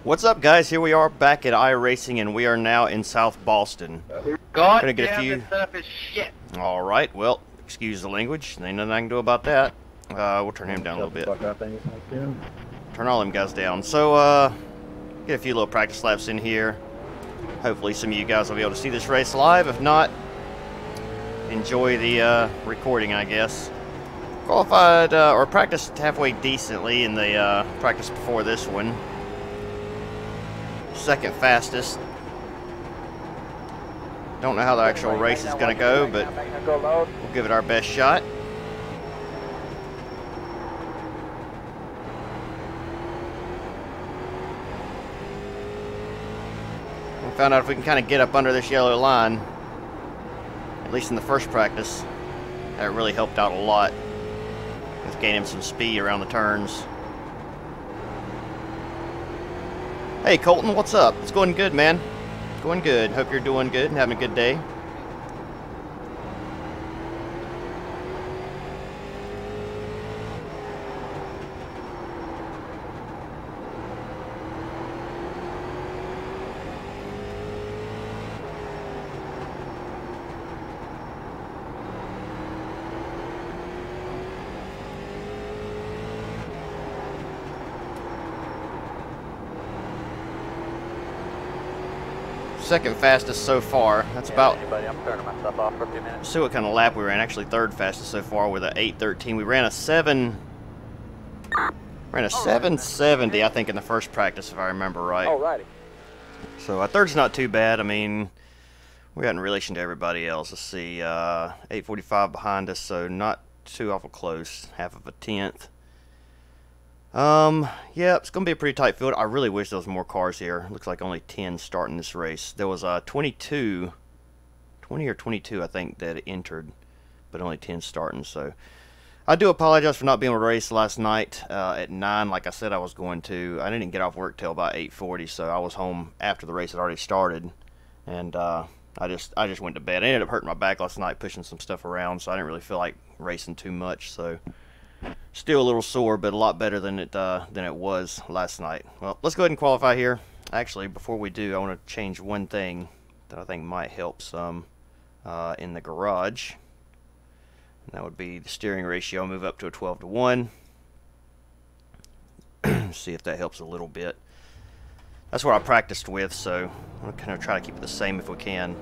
What's up, guys? Here we are back at iRacing, and we are now in South Boston. God Gonna get a damn, few. this stuff is shit. All right. Well, excuse the language. Ain't nothing I can do about that. We'll turn him down a little bit. Turn all them guys down. So, get a few little practice laps in here. Hopefully, some of you guys will be able to see this race live. If not, enjoy the recording, I guess. Qualified or practiced halfway decently in the practice before this one. Second fastest. Don't know how the actual race is going to go, but we'll give it our best shot. We found out if we can kind of get up under this yellow line, at least in the first practice, that really helped out a lot with gaining some speed around the turns. Hey Colton, what's up? It's going good, man. Going good. Hope you're doing good and having a good day. Second fastest so far. That's about. I'm turning myself off for a few minutes. See what kind of lap we ran. Actually, third fastest so far with an 8:13. We ran a 770, I think, in the first practice, if I remember right. Alrighty. So a third's not too bad. I mean, we got in relation to everybody else. Let's see, 8:45 behind us, so not too awful close. Half of a tenth. Yeah, it's going to be a pretty tight field. I really wish there was more cars here. Looks like only 10 starting this race. There was 20 or 22, I think, that entered, but only 10 starting. So I do apologize for not being able to race last night at 9, like I said I was going to. I didn't get off work till about 8:40, so I was home after the race had already started, and I just went to bed. I ended up hurting my back last night pushing some stuff around, so I didn't really feel like racing too much. So still a little sore, but a lot better than it was last night. Well, let's go ahead and qualify here. Actually, before we do, I want to change one thing that I think might help some in the garage. And that would be the steering ratio. Move up to a 12-to-1. See if that helps a little bit. That's what I practiced with, so I'm going to try to keep it the same if we can.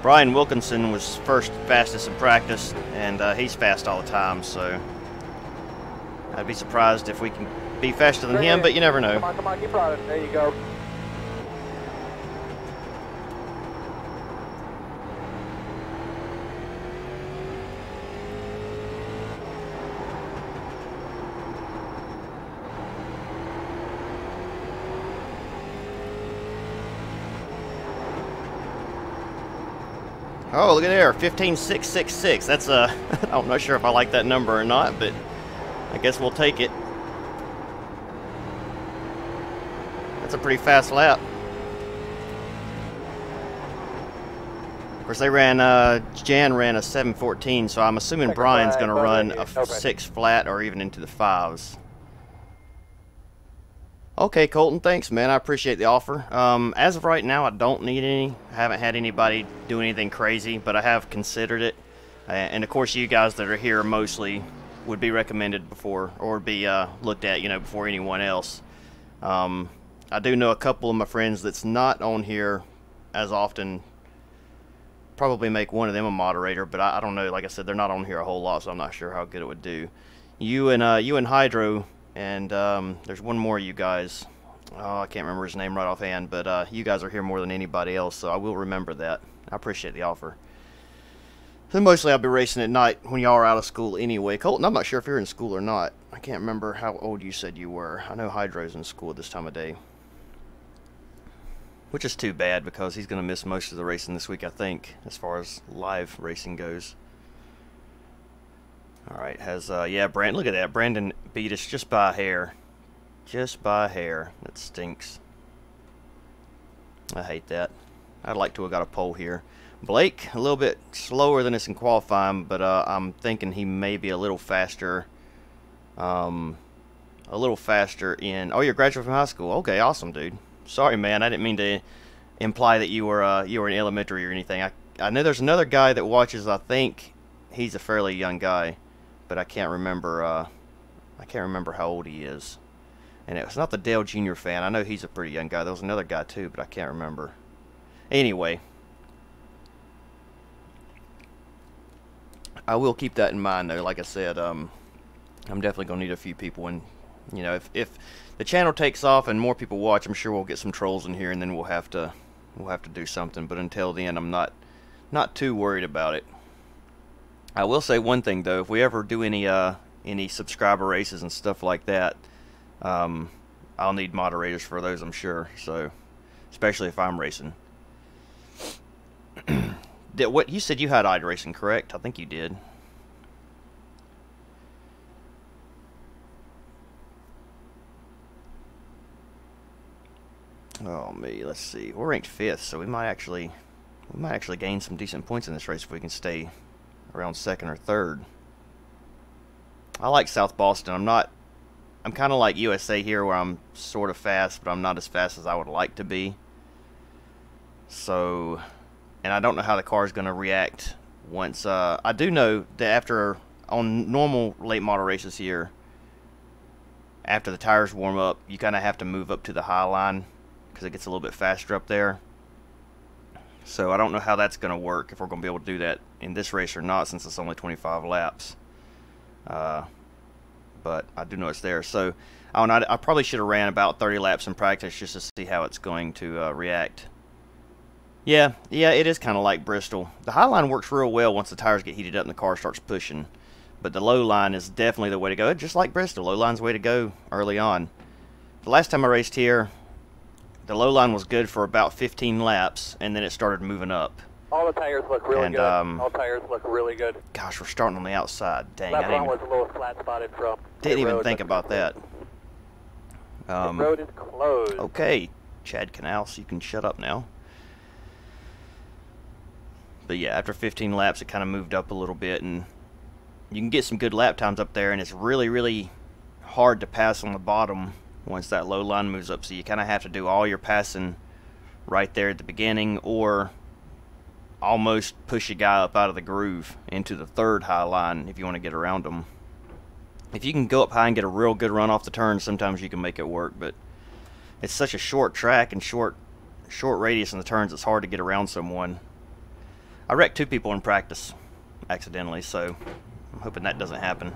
Brian Wilkinson was first fastest in practice, and he's fast all the time, so I'd be surprised if we can be faster than him, but you never know. Come on, keep running. There you go. Oh, look at there, 15.666. That's I'm not sure if I like that number or not, but I guess we'll take it. That's a pretty fast lap. Of course, they ran, Jan ran a 7:14, so I'm assuming Brian's going to run a 6 flat or even into the 5s. Okay, Colton, thanks, man. I appreciate the offer. As of right now, I don't need any. I haven't had anybody do anything crazy, but I have considered it. And, of course, you guys that are here mostly would be recommended before, or be looked at, before anyone else. I do know a couple of my friends that's not on here as often. Probably make one of them a moderator, but I don't know. Like I said, they're not on here a whole lot, so I'm not sure how good it would do. You and Hydro... And there's one more of you guys. Oh, I can't remember his name right offhand, but you guys are here more than anybody else, so I will remember that. I appreciate the offer. So mostly I'll be racing at night when y'all are out of school anyway. Colton, I'm not sure if you're in school or not. I can't remember how old you said you were. I know Hydro's in school at this time of day. Which is too bad, because he's going to miss most of the racing this week, I think, as far as live racing goes. Alright, yeah, Brandon, look at that. Brandon beat us just by a hair. Just by a hair. That stinks. I hate that. I'd like to have got a pole here. Blake, a little bit slower than us in qualifying, but I'm thinking he may be a little faster a little faster in... Oh, you're a graduate from high school. Okay, awesome, dude. Sorry, man. I didn't mean to imply that you were in elementary or anything. I know there's another guy that watches. I think he's a fairly young guy, but I can't remember. I can't remember how old he is. And it's not the Dale Jr. fan. I know he's a pretty young guy. There was another guy too, but I can't remember. Anyway, I will keep that in mind, though. Like I said, I'm definitely gonna need a few people, and you know, if the channel takes off and more people watch, I'm sure we'll get some trolls in here, and then we'll have to do something. But until then, I'm not too worried about it. I will say one thing though: if we ever do any subscriber races and stuff like that, I'll need moderators for those, I'm sure. So, especially if I'm racing. What you said, you had iRacing, correct? I think you did. Oh me, let's see. We're ranked 5th, so we might actually gain some decent points in this race if we can stay around 2nd or 3rd. I like South Boston. I'm kind of like USA here, where I'm sort of fast, but I'm not as fast as I would like to be. So, and I don't know how the car is going to react once. I do know that on normal late model races here, after the tires warm up, you kind of have to move up to the high line because it gets a little bit faster up there. So I don't know how that's going to work, if we're going to be able to do that in this race or not, since it's only 25 laps. But I do know it's there. So I probably should have ran about 30 laps in practice just to see how it's going to react. Yeah, it is kind of like Bristol. The high line works real well once the tires get heated up and the car starts pushing. But the low line is definitely the way to go. Just like Bristol, low line's the way to go early on. The last time I raced here, the low line was good for about 15 laps, and then it started moving up. All the tires look really good. All tires look really good. Gosh, we're starting on the outside. Dang, Left one was a little flat spotted from. Didn't even think about that. The road is closed. Okay, Chad Canals, you can shut up now. But yeah, after 15 laps, it kind of moved up a little bit, and you can get some good lap times up there, and it's really, really hard to pass on the bottom once that low line moves up. So you kind of have to do all your passing right there at the beginning, or almost push a guy up out of the groove into the 3rd high line if you want to get around them. If you can go up high and get a real good run off the turn, sometimes you can make it work, but it's such a short track and short radius in the turns, it's hard to get around someone. I wrecked 2 people in practice accidentally, so I'm hoping that doesn't happen.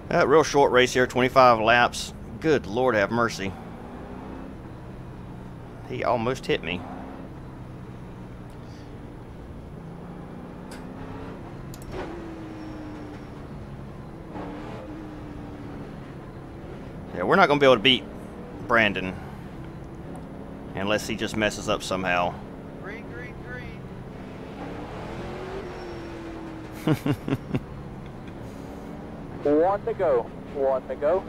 Real short race here, 25 laps. Good Lord have mercy. He almost hit me. Yeah, we're not going to be able to beat Brandon unless he just messes up somehow. Green, green, green. One to go. One to go.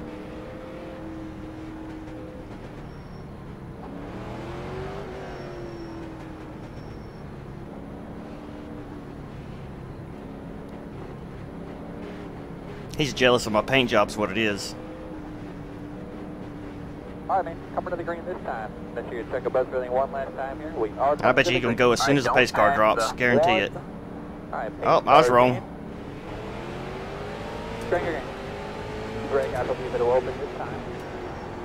He's jealous of my paint job's what it is. All right, man. Coming to the green this time. Make sure you check about everything one last time here. We are. I bet you can go as soon as the pace car drops. Guarantee it. All right, oh, I was wrong. Green. Greg, I believe it'll open this time.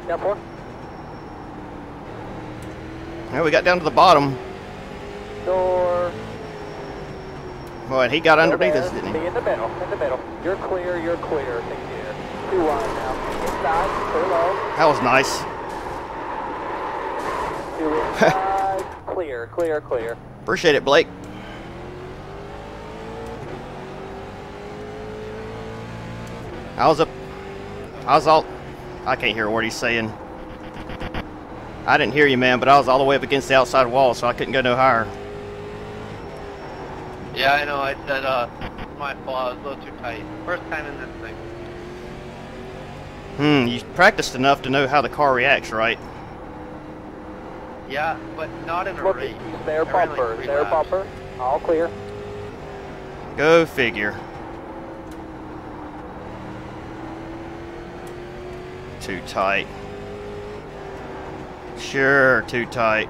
Down 4. Yeah, we got down to the bottom. Door. Boy, and he got underneath us, didn't he? Be in the middle, in the middle. You're clear, you're clear. Take care. 2 wide now. Inside, clear low. That was nice. 2 inside, clear, clear, clear. Appreciate it, Blake. I can't hear what he's saying. I didn't hear you, man, but I was all the way up against the outside wall, so I couldn't go no higher. Yeah, I know. I said, my fault. I was a little too tight. First time in this thing. You practiced enough to know how the car reacts, right? Yeah, but not in a Look, race. Their bumper, their bumper. All clear. Go figure. Too tight. Sure, too tight.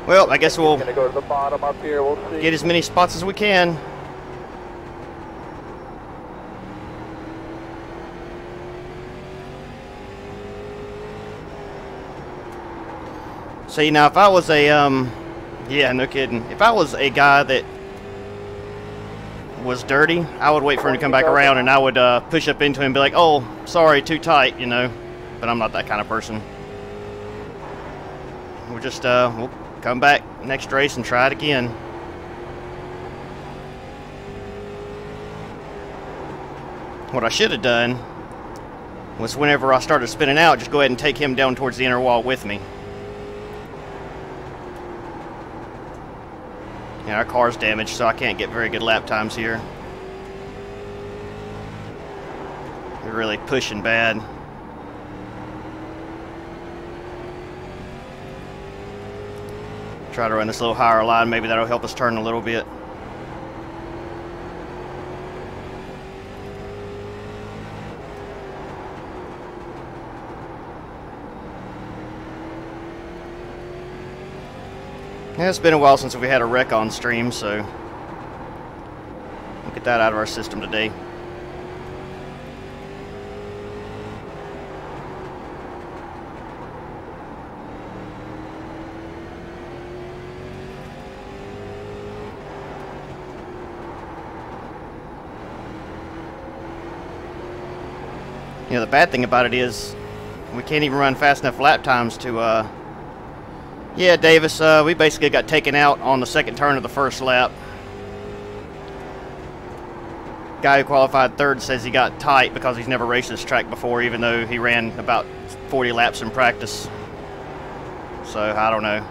Well, I guess we'll Gonna go to the bottom up here. We'll see. get as many spots as we can. See, now if I was a, yeah, no kidding. If I was a guy that was dirty, I would wait for him to come back around and I would push up into him and be like, oh, sorry, too tight, you know. But I'm not that kind of person. We'll just, we'll come back next race and try it again. What I should have done was whenever I started spinning out, just go ahead and take him down towards the inner wall with me. Yeah, our car's damaged, so I can't get very good lap times here. We're really pushing bad. Try to run this little higher line, maybe that'll help us turn a little bit. Yeah, it's been a while since we had a wreck on stream, so we'll get that out of our system today. You know, the bad thing about it is we can't even run fast enough lap times to, yeah, Davis, we basically got taken out on the second turn of the first lap. Guy who qualified third says he got tight because he's never raced this track before, even though he ran about 40 laps in practice. So, I don't know.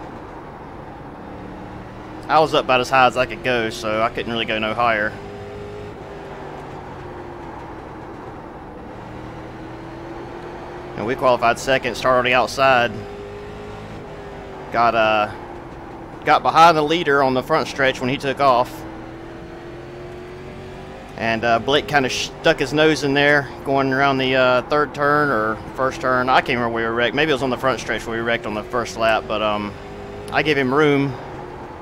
I was up about as high as I could go, so I couldn't really go no higher. And we qualified second, started on the outside. Got behind the leader on the front stretch when he took off. And Blake kind of stuck his nose in there going around the third turn or first turn. I can't remember where we wrecked. Maybe it was on the front stretch where we wrecked on the first lap. But I gave him room.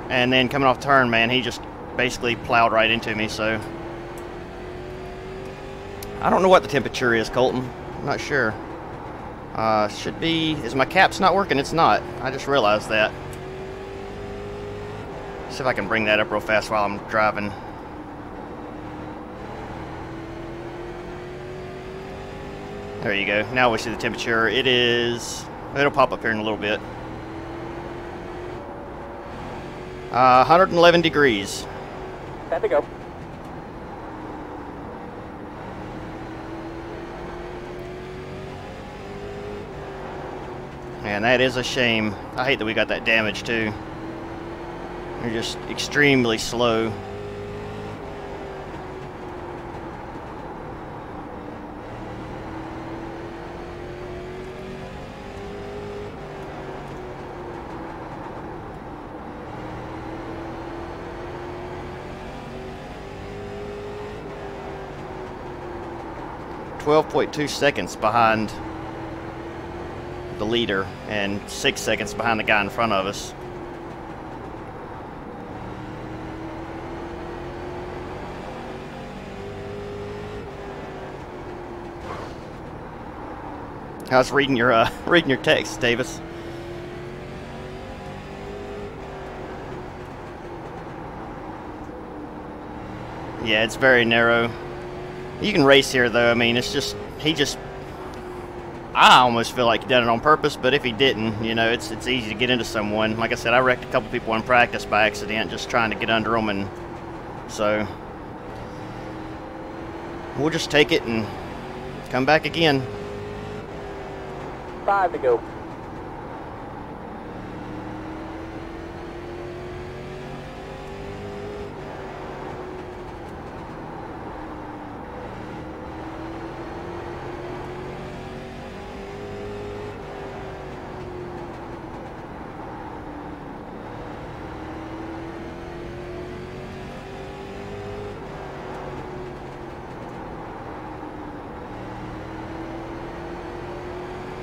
And then coming off turn, man, he just basically plowed right into me. So I don't know what the temperature is, Colton. I'm not sure. Should be... Is my caps not working? It's not. I just realized that. See if I can bring that up real fast while I'm driving. There you go. Now we see the temperature. It is... It'll pop up here in a little bit. 111 degrees. Time to go. Man, that is a shame. I hate that we got that damage too. They're just extremely slow. .2 seconds behind the leader and 6 seconds behind the guy in front of us. How's reading your text, Davis? Yeah, it's very narrow. You can race here though. I mean, it's just I almost feel like he done it on purpose, but if he didn't, you know, it's easy to get into someone. Like I said, I wrecked a couple people in practice by accident, just trying to get under them, and so we'll just take it and come back again. 5 to go.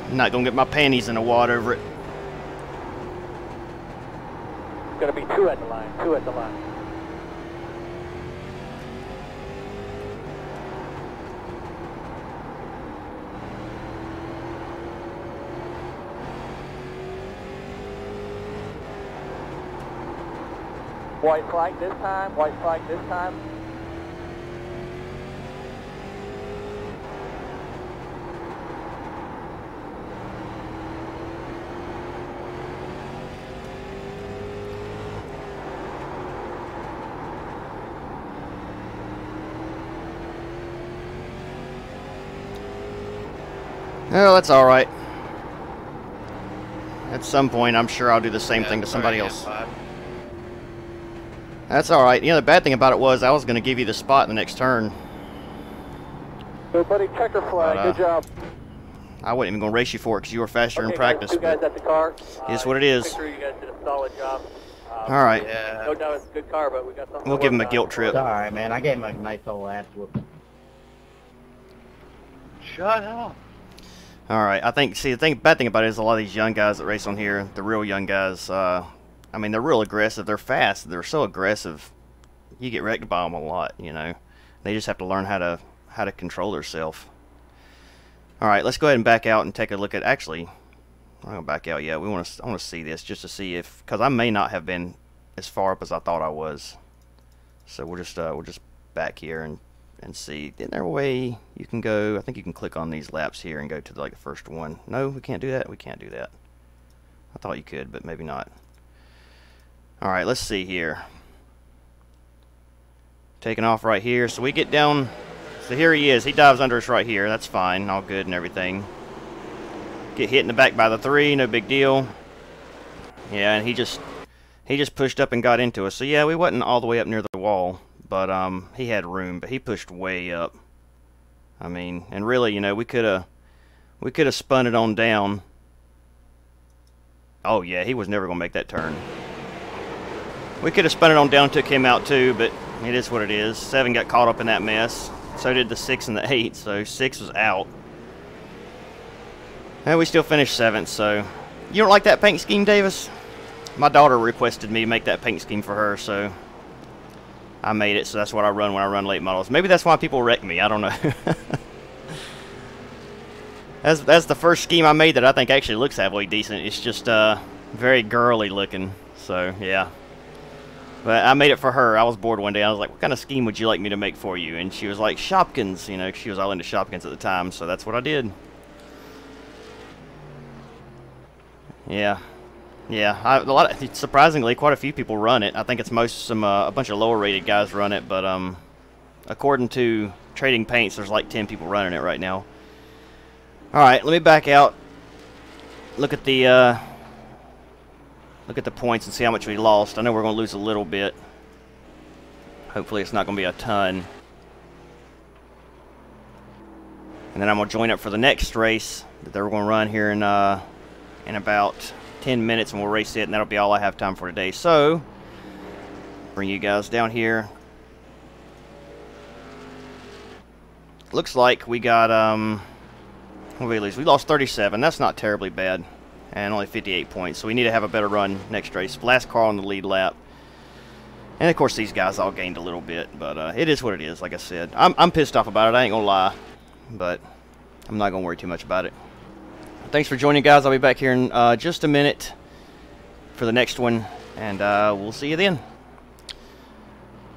I'm not gonna get my panties in the water over it. It's going to be 2 at the line, 2 at the line. White flag this time, white flag this time. Well, that's alright. At some point, I'm sure I'll do the same thing to somebody else. That's alright. You know, the bad thing about it was I was going to give you the spot in the next turn. Good, buddy. Checker flag. Good job. I wasn't even going to race you for it because you were faster in practice. Guys, 2 guys at the car. It's what it is. Sure, you guys did a solid job. Alright. Yeah. No doubt it's a good car, but we got something. We'll give him a guilt trip. It's alright, man. I gave him a nice old ass whooping. Shut up. Alright, I think, see, the bad thing about it is a lot of these young guys that race on here, the real young guys, I mean, they're real aggressive, they're fast, they're so aggressive, you get wrecked by them a lot, you know. They just have to learn how to control themselves. Alright, let's go ahead and back out and take a look at, actually, I'm going to back out, yeah, I want to see this, just to see if, because I may not have been as far up as I thought I was. So we'll just back here and see. Isn't there a way you can go? I think you can click on these laps here and go to the first one. No, we can't do that. We can't do that. I thought you could, but maybe not. All right, let's see here. Taking off right here. So we get down. So here he is. He dives under us right here. That's fine. All good and everything. Get hit in the back by the 3. No big deal. Yeah, and he just pushed up and got into us. So yeah, we wasn't all the way up near the wall. But he had room, but he pushed way up. I mean, and really, you know, we could have spun it on down. Oh yeah, he was never gonna make that turn. We could have spun it on down, took him out too, but it is what it is. 7 got caught up in that mess. So did the 6 and the 8. So 6 was out. And we still finished 7th. So you don't like that paint scheme, Davis? My daughter requested me to make that paint scheme for her, so I made it, so that's what I run when I run late models. Maybe that's why people wreck me. I don't know. That's the first scheme I made that I think actually looks halfway decent. It's just very girly looking. So yeah. But I made it for her. I was bored one day. I was like, "What kind of scheme would you like me to make for you?" And she was like, "Shopkins." You know, she was all into Shopkins at the time. So that's what I did. Yeah. Yeah, surprisingly, quite a few people run it. I think it's a bunch of lower rated guys run it, but according to Trading Paints, there's like 10 people running it right now. All right, let me back out. Look at the points and see how much we lost. I know we're going to lose a little bit. Hopefully, it's not going to be a ton. And then I'm going to join up for the next race that they're going to run here in about 10 minutes, and we'll race it, and that'll be all I have time for today. So, bring you guys down here. Looks like we got, what did we lose? We lost 37. That's not terribly bad. And only 58 points. So we need to have a better run next race. Last car on the lead lap. And of course, these guys all gained a little bit, but it is what it is, like I said. I'm pissed off about it, I ain't gonna lie. But I'm not gonna worry too much about it. Thanks for joining, guys. I'll be back here in just a minute for the next one, and we'll see you then.